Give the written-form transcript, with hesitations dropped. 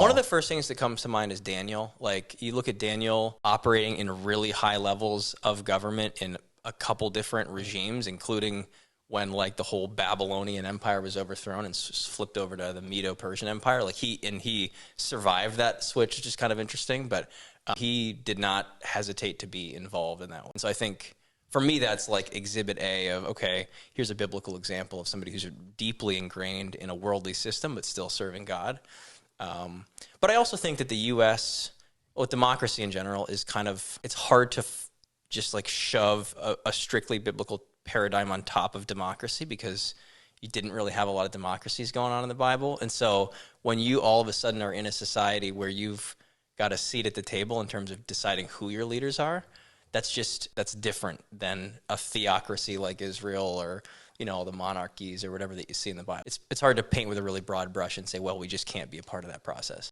One of the first things that comes to mind is Daniel. Like, you look at Daniel operating in really high levels of government in a couple different regimes, including when like the whole Babylonian Empire was overthrown and flipped over to the Medo-Persian Empire. Like he survived that switch, which is kind of interesting, but he did not hesitate to be involved in that one. So I think for me, that's like exhibit A of, okay, here's a biblical example of somebody who's deeply ingrained in a worldly system, but still serving God. But I also think that the U.S., well, democracy in general is kind of, it's hard to just like shove a strictly biblical paradigm on top of democracy, because you didn't really have a lot of democracies going on in the Bible. And so when you all of a sudden are in a society where you've got a seat at the table in terms of deciding who your leaders are, that's different than a theocracy like Israel or, you know, the monarchies or whatever that you see in the Bible. It's hard to paint with a really broad brush and say, well, we just can't be a part of that process.